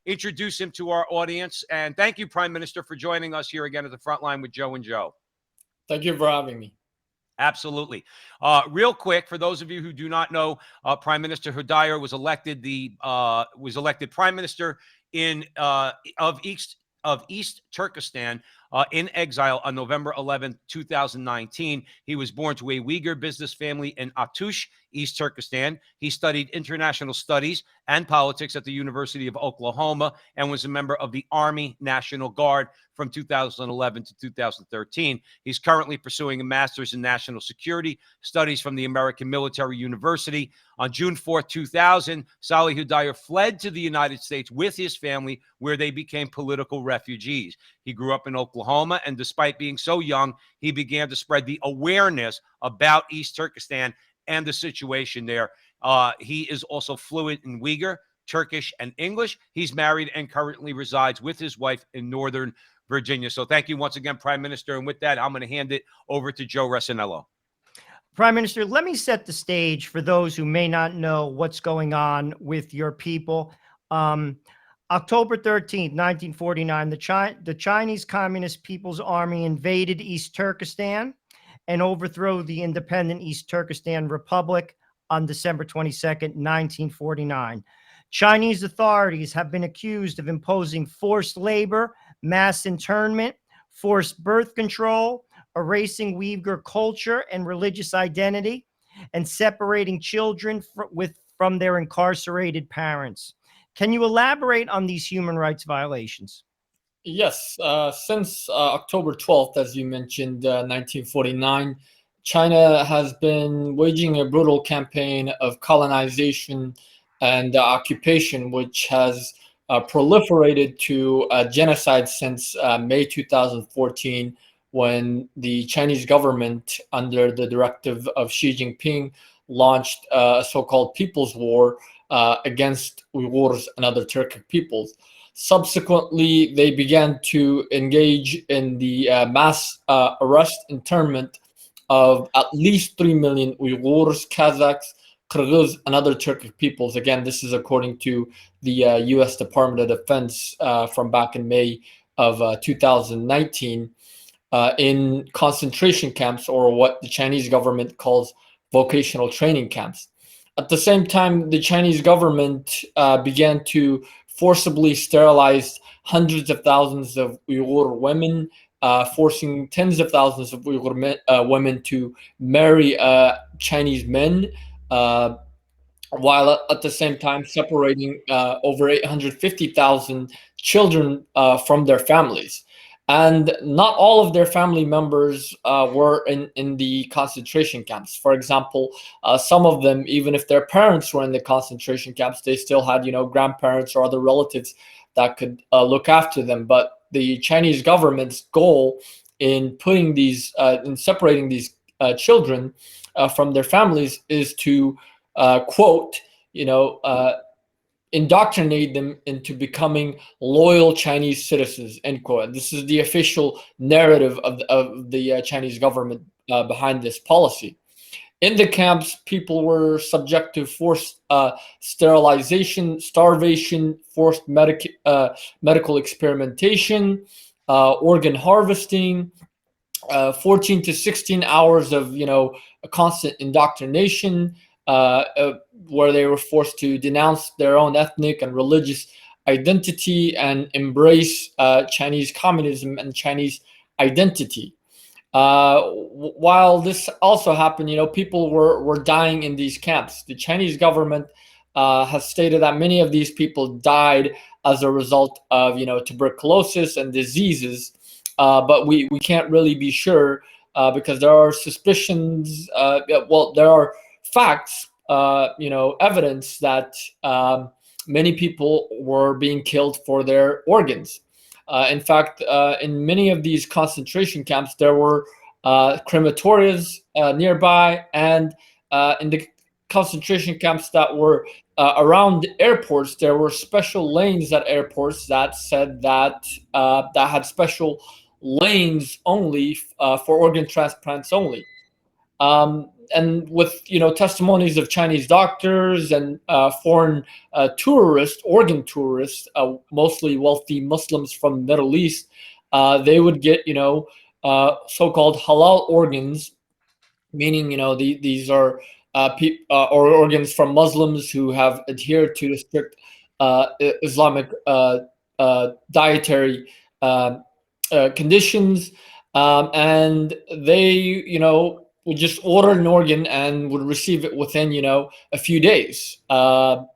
introduce him to our audience. And thank you, Prime Minister, for joining us here again at the front line with Joe and Joe. Thank you for having me. Absolutely. Real quick, for those of you who do not know, Prime Minister Hudayar was elected Prime Minister of East Turkestan in exile on November 11th, 2019. He was born to a Uyghur business family in Atush, East Turkestan. He studied international studies and politics at the University of Oklahoma and was a member of the Army National Guard from 2011 to 2013. He's currently pursuing a master's in national security studies from the American Military University. On June 4th, 2000, Salih Hudayar fled to the United States with his family, where they became political refugees. He grew up in Oklahoma, and despite being so young, he began to spread the awareness about East Turkestan and the situation there. He is also fluent in Uyghur, Turkish, and English. He's married and currently resides with his wife in Northern Virginia. So thank you once again, Prime Minister. And with that, I'm going to hand it over to Joe Resinello. Prime Minister, let me set the stage for those who may not know what's going on with your people. October 13th, 1949, the Chinese Communist People's Army invaded East Turkestan and overthrew the independent East Turkestan Republic on December 22nd, 1949. Chinese authorities have been accused of imposing forced labor, mass internment, forced birth control, erasing Uyghur culture and religious identity, and separating children from their incarcerated parents. Can you elaborate on these human rights violations? Yes, since October 12th, as you mentioned, 1949, China has been waging a brutal campaign of colonization and occupation, which has proliferated to genocide since May 2014, when the Chinese government, under the directive of Xi Jinping, launched a so-called People's War against Uyghurs and other Turkic peoples. Subsequently, they began to engage in the mass arrest, internment of at least 3 million Uyghurs, Kazakhs, Kyrgyz, and other Turkic peoples. Again, this is according to the U.S. Department of Defense from back in May of 2019, in concentration camps, or what the Chinese government calls vocational training camps. At the same time, the Chinese government began to forcibly sterilize hundreds of thousands of Uyghur women, forcing tens of thousands of Uyghur women to marry Chinese men, while at the same time separating over 850,000 children from their families. And not all of their family members were in the concentration camps. For example, some of them, even if their parents were in the concentration camps, they still had, grandparents or other relatives that could look after them. But the Chinese government's goal in putting these, in separating these children from their families is to, quote, indoctrinate them into becoming loyal Chinese citizens, end quote. This is the official narrative of the Chinese government behind this policy. In the camps, people were subject to forced sterilization, starvation, forced medical experimentation, organ harvesting, 14 to 16 hours of a constant indoctrination, where they were forced to denounce their own ethnic and religious identity and embrace Chinese communism and Chinese identity. While this also happened, people were dying in these camps. The Chinese government has stated that many of these people died as a result of tuberculosis and diseases, but we can't really be sure because there are suspicions. There are facts, evidence that many people were being killed for their organs. In fact, in many of these concentration camps, there were crematoriums nearby, and in the concentration camps that were around the airports, there were special lanes at airports that said that that had special lanes only for organ transplants only. and with testimonies of Chinese doctors and foreign organ tourists, mostly wealthy Muslims from the Middle East, they would get so-called halal organs, meaning these are or organs from Muslims who have adhered to the strict Islamic dietary conditions, and they would just order an organ and would receive it within a few days. And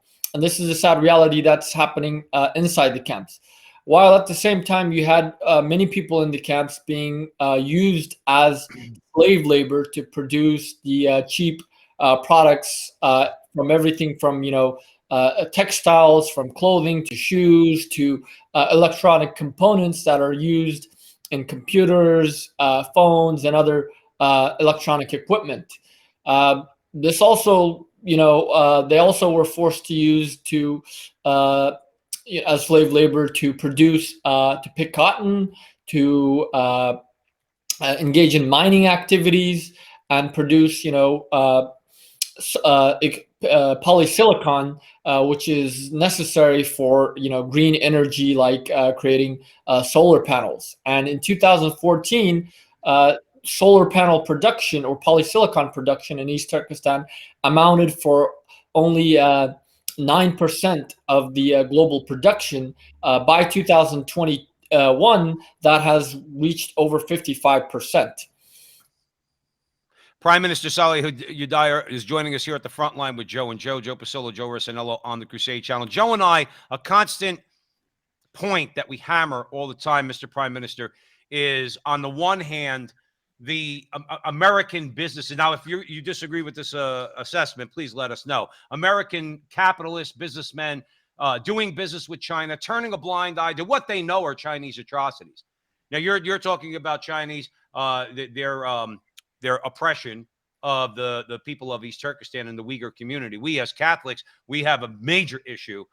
this is a sad reality that's happening inside the camps. While at the same time, you had many people in the camps being used as slave labor to produce the cheap products, from everything from textiles, from clothing to shoes to electronic components that are used in computers, phones, and other electronic equipment. This also, they also were forced to use as slave labor to produce, to pick cotton, to engage in mining activities, and produce, polysilicon, which is necessary for green energy, like creating solar panels. And in 2014, solar panel production or polysilicon production in East Turkestan amounted for only 9% of the global production. By 2021, that has reached over 55%. Prime Minister Salih Hudayar is joining us here at the front line with Joe Pasillo, Joe Rossinello on the Crusade Channel. Joe and I, a constant point that we hammer all the time, Mr. Prime Minister, is on the one hand, the American businesses. Now, if you disagree with this assessment, please let us know. American capitalists, businessmen doing business with China, turning a blind eye to what they know are Chinese atrocities. Now, you're talking about Chinese, their oppression of the people of East Turkestan and the Uyghur community. We as Catholics, we have a major issue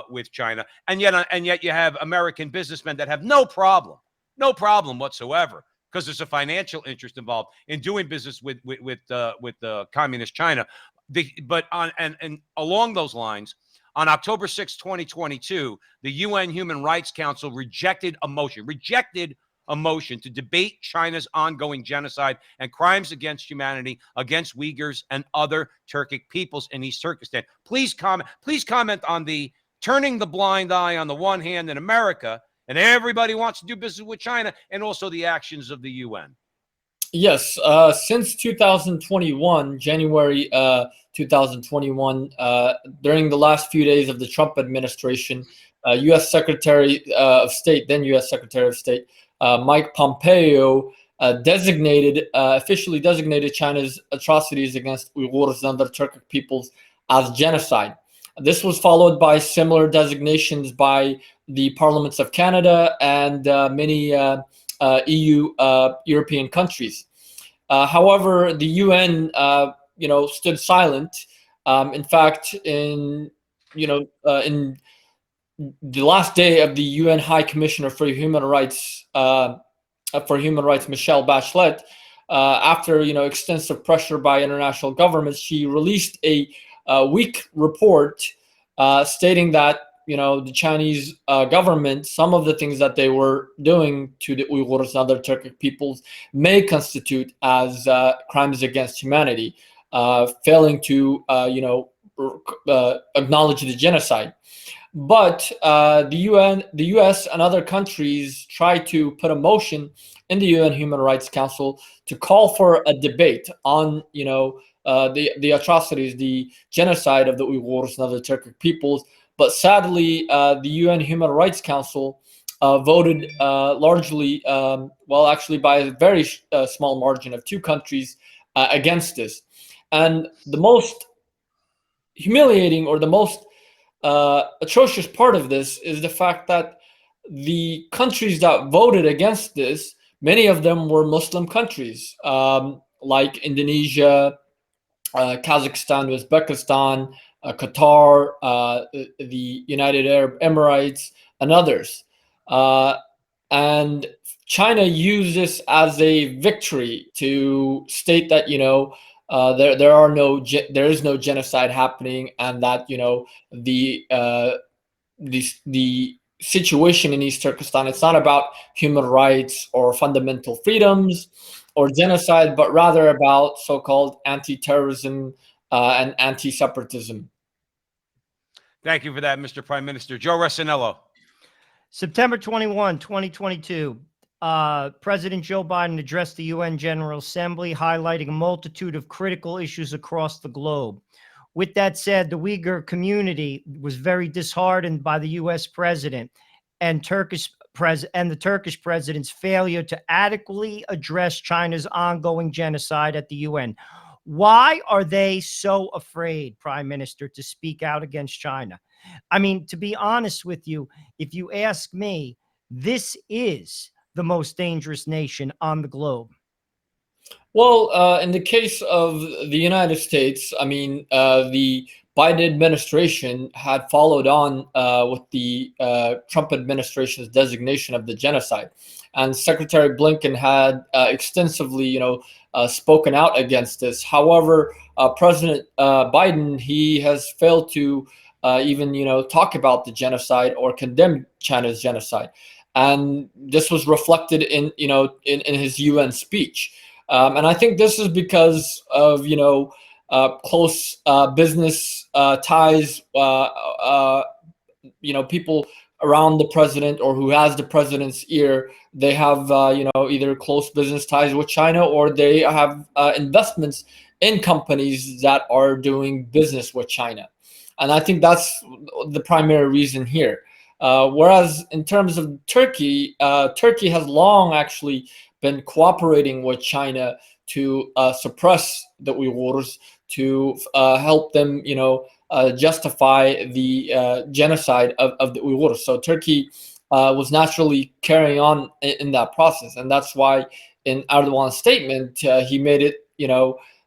with China, and yet you have American businessmen that have no problem whatsoever, because there's a financial interest involved in doing business with communist China. But along those lines, on October 6, 2022, the UN Human Rights Council rejected a motion to debate China's ongoing genocide and crimes against humanity against Uyghurs and other Turkic peoples in East Turkestan. Please comment on the turning the blind eye on the one hand in America, and everybody wants to do business with China, and also the actions of the UN. Yes, since 2021, January 2021, during the last few days of the Trump administration, U.S. Secretary of State, then U.S. Secretary of State, Mike Pompeo officially designated China's atrocities against Uyghurs and other Turkic peoples as genocide. This was followed by similar designations by the parliaments of Canada and many European countries. However, the UN, stood silent. In fact, in the last day of the UN High Commissioner for Human Rights, Michelle Bachelet, after extensive pressure by international governments, she released a weak report stating that the Chinese government, some of the things that they were doing to the Uyghurs and other Turkic peoples may constitute as crimes against humanity, failing to acknowledge the genocide. But the U.S. and other countries tried to put a motion in the UN Human Rights Council to call for a debate on the atrocities, the genocide of the Uyghurs and other Turkic peoples. But sadly, the UN Human Rights Council voted largely, actually by a very small margin of 2 countries against this. And the most humiliating, or the most atrocious part of this, is the fact that the countries that voted against this, many of them were Muslim countries, like Indonesia, Kazakhstan, Uzbekistan, Qatar, the United Arab Emirates, and others. And China used this as a victory to state that, there is no genocide happening, and that the situation in East Turkestan, it's not about human rights or fundamental freedoms or genocide, but rather about so-called anti-terrorism and anti-separatism. Thank you for that, Mr. Prime Minister. Joe Resinello. September 21, 2022, President Joe Biden addressed the UN General Assembly, highlighting a multitude of critical issues across the globe. With that said, the Uyghur community was very disheartened by the U.S. president and the Turkish president's failure to adequately address China's ongoing genocide at the UN. Why are they so afraid, Prime Minister, to speak out against China? I mean, to be honest with you, if you ask me, this is the most dangerous nation on the globe. Well, in the case of the United States, I mean, the Biden administration had followed on with the Trump administration's designation of the genocide, and Secretary Blinken had extensively, spoken out against this. However, President Biden, he has failed to even, talk about the genocide or condemn China's genocide, and this was reflected in his UN speech. And I think this is because of close business ties. People around the president or who has the president's ear, they have either close business ties with China, or they have investments in companies that are doing business with China. And I think that's the primary reason here. Whereas in terms of Turkey, Turkey has long actually been cooperating with China to suppress the Uyghurs, to help them, justify the genocide of the Uyghurs. So Turkey was naturally carrying on in that process, and that's why in Erdogan's statement he made it,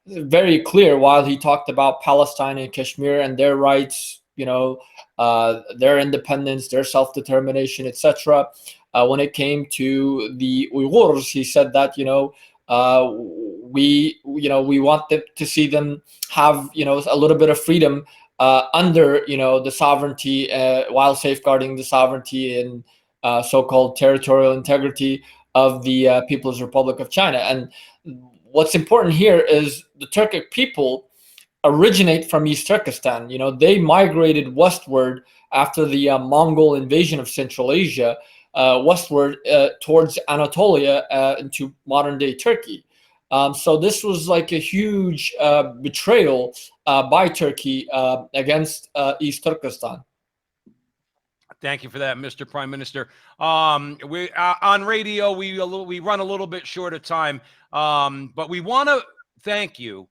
very clear while he talked about Palestine and Kashmir and their rights, their independence, their self-determination, etc. When it came to the Uyghurs, he said that we want to see them have a little bit of freedom under the sovereignty, while safeguarding the sovereignty and so-called territorial integrity of the People's Republic of China. And what's important here is the Turkic people originate from East Turkestan. They migrated westward after the Mongol invasion of Central Asia, westward towards Anatolia, into modern-day Turkey. So this was like a huge betrayal by Turkey against East Turkestan. Thank you for that, Mr. Prime Minister. We on radio, we run a little bit short of time, but we want to thank you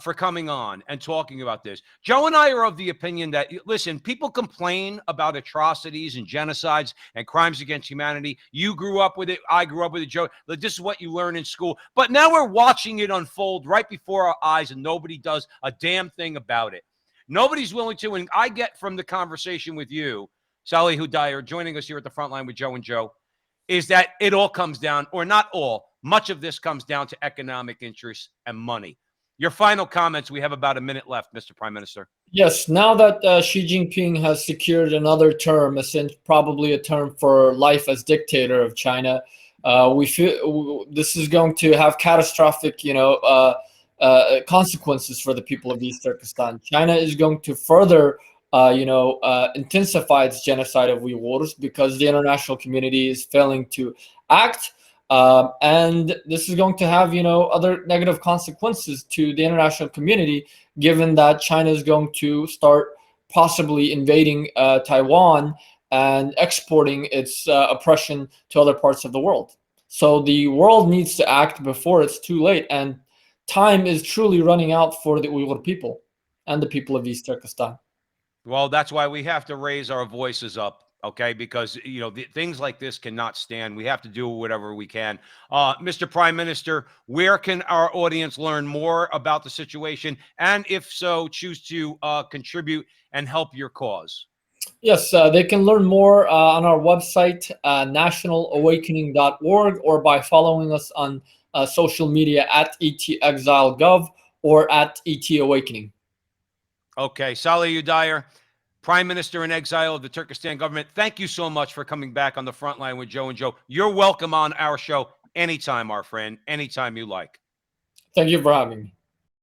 for coming on and talking about this. Joe and I are of the opinion that, listen, people complain about atrocities and genocides and crimes against humanity. You grew up with it. I grew up with it, Joe. This is what you learn in school. But now we're watching it unfold right before our eyes, and nobody does a damn thing about it. Nobody's willing to. And I get from the conversation with you, Salih Hudayar, joining us here at the front line with Joe and Joe, is that it all comes down, or not all, much of this comes down to economic interests and money. Your final comments. We have about a minute left, Mr. Prime Minister. Yes, now that Xi Jinping has secured another term, probably a term for life as dictator of China, we feel this is going to have catastrophic, consequences for the people of East Turkestan. China is going to further, intensify its genocide of Uyghurs because the international community is failing to act. And this is going to have, other negative consequences to the international community, given that China is going to start possibly invading Taiwan and exporting its oppression to other parts of the world. So the world needs to act before it's too late. And time is truly running out for the Uyghur people and the people of East Turkestan. Well, that's why we have to raise our voices up. Okay, because things like this cannot stand. We have to do whatever we can. Mr. Prime Minister, where can our audience learn more about the situation, and if so, choose to contribute and help your cause? Yes, they can learn more on our website, nationalawakening.org, or by following us on social media at ETExile.gov, or at ET Awakening. Okay, Salih Hudayar, Prime Minister in exile of the Turkestan government. Thank you so much for coming back on the front line with Joe and Joe. You're welcome on our show anytime, our friend, anytime you like. Thank you for having me.